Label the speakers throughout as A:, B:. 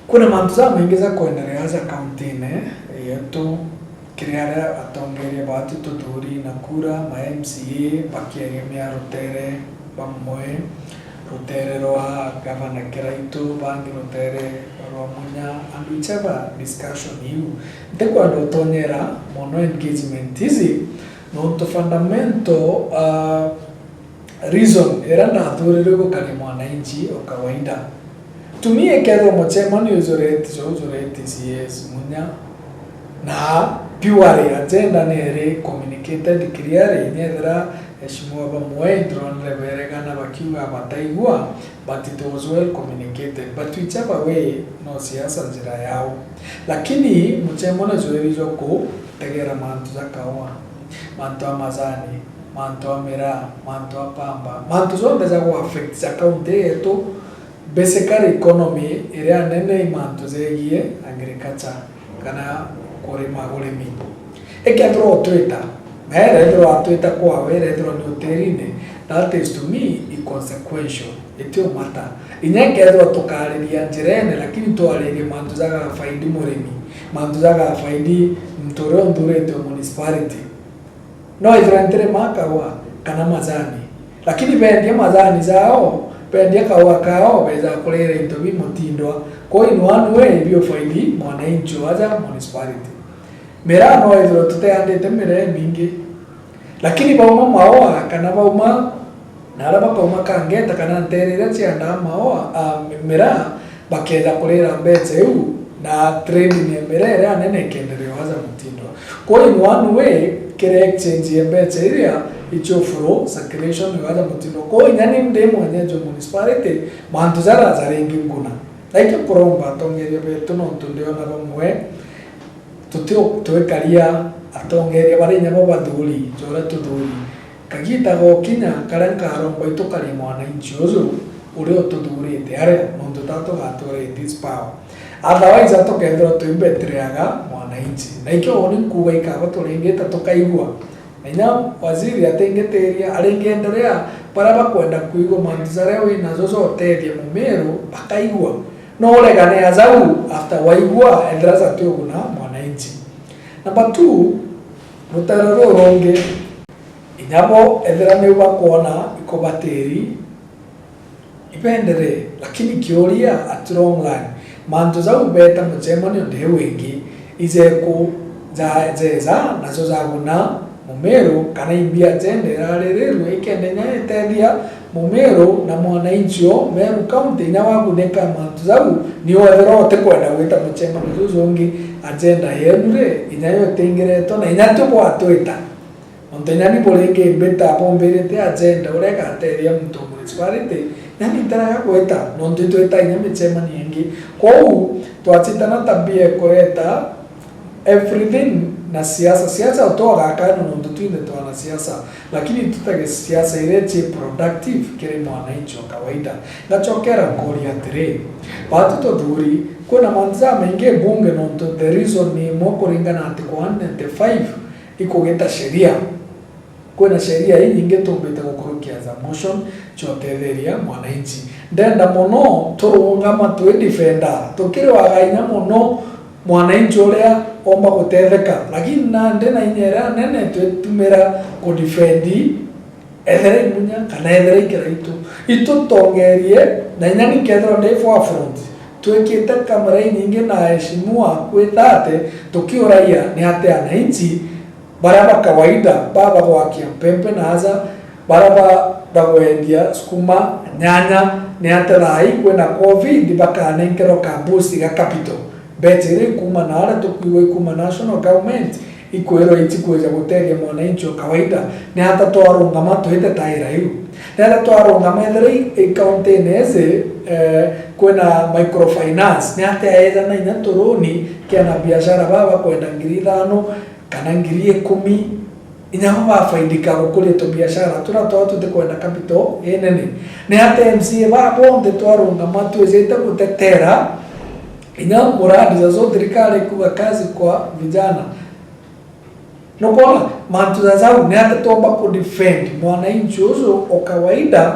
A: Kuna mantuza mengiza kuendelea za kaunti yetu kiriara atongeria batu tuduri Nakura ma MCA bakiegemea rutere bamwe rutere roa gavana Kiraitu bangi rutere roa munya and whichever discussion you ndekwa ndotonyera mono engagement hizi no to fundamental reason era ndathurire gukari mwananchi o kawaida tumie ketho mochemani uzoreti CS munya na purely agenda nere communicated clearly nyethera eshimwa bamwe drone leberegana bakiwa bataigwa but it was well communicated but whichever way no siasa njira yao lakini muchemona zoerizwa ko tegera mantu zakawa mantu amazani mantu amera mantu apamba mantu zonde za ku affect zakaunte yetu basically economy area nene mantu zegie agriculture kana kurima urimi eketro twita mere twita kwa were dro ni uterine that is to me inconsequential etio mata inyeketro tukariria njirene lakini twaririe mantu zaga faidi murimi mantu zaga faidi mtoro ndurete municipality no idrentere makawa kana mazani lakini bendia mazani zao bendia kawa kao beza kulere intobi mutindwa ko in one way bio faidi mwananchi waza municipality mera no idro tuteandete mere mingi lakini bauma maoa kana bauma naraba bauma kangeta kana nterera chianda maoa mera bakeza kulera mbetse u na trade ni mbere ya nene kendere waza mutindwa ko in one way kere exchange yembetse area ichofuro circulation waza mutindwa ko nyani ndemo nyejo municipality mantu zara zarengi nguna like kuromba tongeria betu no tundio na bamwe tutio twekaria atongeria bari nyamo baduli jora tuduli kagita go kinya karanka rombo itokari mwananchi uzo uri otudurite are muntu tato gatore this power otherwise atokendro tuimbetriaga mwananchi na ikyo oni kuga ikaba turengeta tokaigwa enya waziri atengeteria arengenderea para bakwenda kuigwa manzare we nazo zoterie mumero bakaigwa no regane azau after waigwa endraza tuyoguna mwananchi. Number 2 mutararo ronge inyabo endera ne bakona ikobateri ipendere lakini kioria at wrong line manto za ubeta mchemani nde wengi izeko za nazo zaguna mumero kana imbia tende rarerero ikendenya etedia mumero na mwananchi o meru county nyawaguneka mantu zau ni wethero tekwenda gwita mchemani zuzongi agenda yenure inyayo tengereto na inyato bwatwita ontenya ni bolenge beta bomberete agenda ureka ateria mtu municipality nani taraga kweta nonde tweta inya mchemani yengi kwau twachitana tabia koreta everything na siasa utoga kana nonde twinde twana siasa lakini tutage siasa ireche productive kile mwananchi wa kawaida ngachokera ngori ya tere batu to duri kuna manza menge bunge nonto the reason ni moko ringana ati kwa 195 iko geta sheria kuna sheria hii ingeto beta kukurukia za motion chotetheria mwananchi ndenda mono turungama tu defender tukire wagainya mono mwananchi oria omba gutetheka lakini na ndena inyera nene tumera ku defendi ethere munya kana ethere Kiraitu itu tongerie na nyani kedro de for front twekite kamera nyingi na heshimua kwetate tukioraia ni hata ananchi baraba kawaida baba wakia pempe naza baraba dawendia skuma nyanya ni hata rai kwena covid baka nenkero kambusi ga capital betere kuma na ara tukiwe kuma national government ikwero itikuweza guteria mwananchi wa kawaida ni hata twarunga mato hita taira hiyo ni hata twarunga medri county neze kwena microfinance ni hata aeza na inatoroni kiana biashara baba kwenda ngiri 5 kana ngiri 10 inyama bafaidika gukuri to biashara turatoa kwenda capital enene ni hata MCA babo onde twarunga mato ezeta gutetera inya muradi za serikali kuwa kazi kwa vijana nokona mantu za zao ni hata tomba ku defend mwananchi uzo o kawaida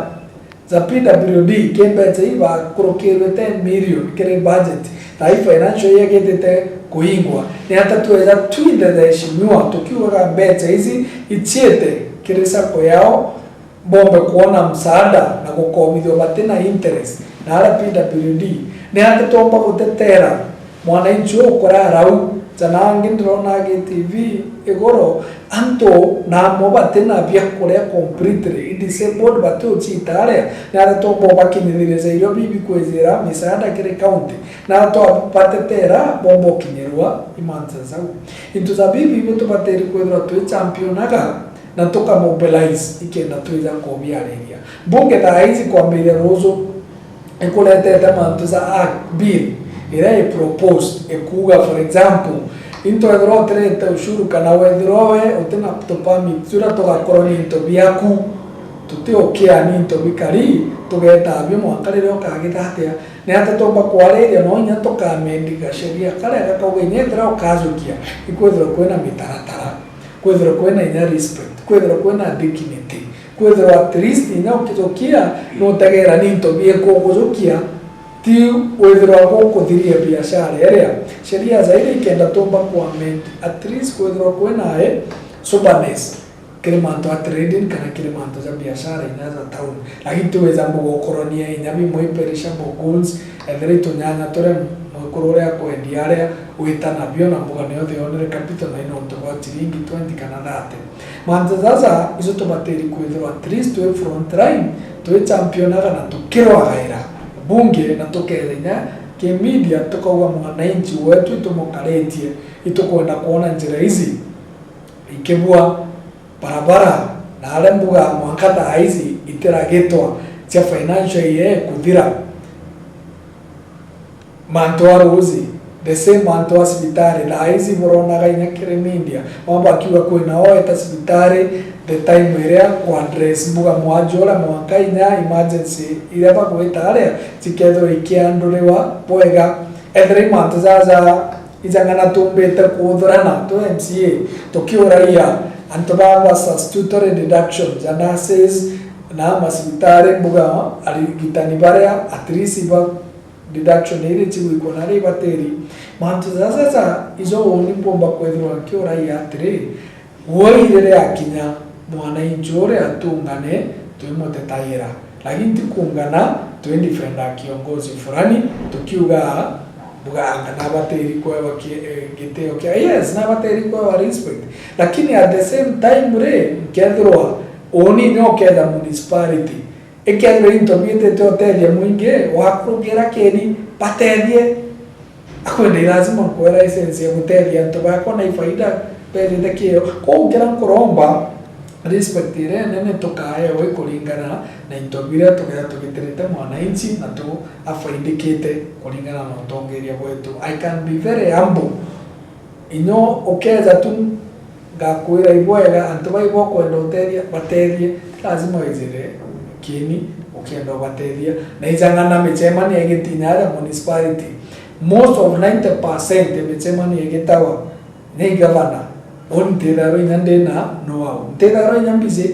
A: za PWD kembe iba kurokirwe 10 million kire budget na financial year getete kuingwa ni hata tuweza tuinde za heshimiwa tukiwa ga mbete hizi ichiete kire sako yao bombe kuona msaada na kukomithio batena interest na ala PWD ni hata tomba kutetera mwananchi ukora rau zanangi ndrona TV egoro anto na mobatena bya kore completely disabled batu chitare na to boba kinireza iyo bibi kwezera misaada kire county na to patetera bombo kinyerwa imanza zau into za bibi bitu bateri kwezera to championaga na toka mobilize ikenda tuiza kobia area bunge ta hizi kwa mbele rozo ekolete tamanto za bill ira proposed ekuga for example into edro treta ushuru kana wedrowe utena topa mitsura to gakoroni into biaku tuti okia ni into bikari tugeta abyo mwakarire okagitatia ne hata tomba kwaleria no nya to kamendika sheria kale gakaugenyethera okazukia ikwethero kwena mitaratara kwethero kwena ina respect kwethero kwena dignity kwethero at least ina ukizokia no tagera ni into bieko gozokia tiu wethero ako thiria biashara area sheria zaidi ikenda tomba kwa amend at least wethero kwena soberness kile manto a trading kana kile manto za biashara inaza town lakini tuweza mbogo koronia inyabi moiperisha goals every tonyanya tore mokorore ako endiarea uitana bio na mboga ne yothe onere capital na ino to ba chiringi 20 kana date manzo zaza izo to bateri kwethero at least to front line to championa kana tukiro agaira bunge na tokerenya ke media tokawa mwananchi wetu tumokaretie itokwenda kuona njira hizi ikebua barabara na ale mbuga mwankata hizi iteragetwa cha financial year kuthira mantoa uzi the same mantoa hospitali na hizi borona gainya kire media wamba kiwa kwena oeta hospitali the time area kwa address mbuga mwajola mwakainya emergency ile ba kweta ale tiketho ikiandolewa boega every month zaza izangana tumbeta kuthorana to MCA tokiuraia antoba statutory deductions and assess na hospitali mbuga aligitani bare at least ba deduction ile chiwi kona ri bateri mantu zaza izo oni bomba kwethro akiuraia atri woirere akinya mwana injore atungane tuimote taira lakini tikungana tuendifenda kiongozi fulani tukiuga buganga na bateri kwa giteo kia yes na bateri kwa respect lakini at the same time re kedro oni no keda municipality ekero intomite totelia mwinge wakurugera keni patelie akwende lazima kwa license ya mutelia ntobako na faida pele ndekio ko ngera nkoromba respect ire nene tokaye we kulingana na intobira tokera tugiterete mwananchi na tu afaidikite kulingana na utongeria wetu. I can be very humble inyo okeza tu gakwira ibwega antoba ibo kwenda uteria baterie lazima wezire kini ukienda bateria na izangana mechemani egetinyara municipality most of 90% mechemani egetawa ne governor on tedaro nyandena no tedaro nyambize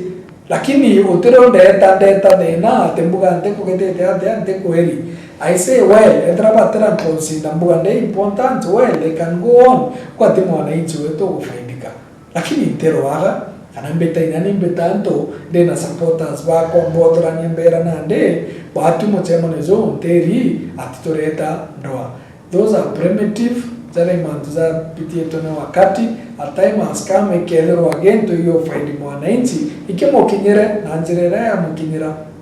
A: lakini otero ndeta dena tembuga nteko ketete ante kweli I say well etrapatera consider mbuga nde important well they can go on kwa timu wananchi wetu kufaidika lakini intero aga kana mbeta inani mbetanto dena supporters ba kombodra nyembera nande batu mochemonezo nteri atitoreta ndoa those are primitive zare mantuza pitie tone wakati a time has come ikelero again to you find mwananchi ikemo kinyere na njirera ya mkinyira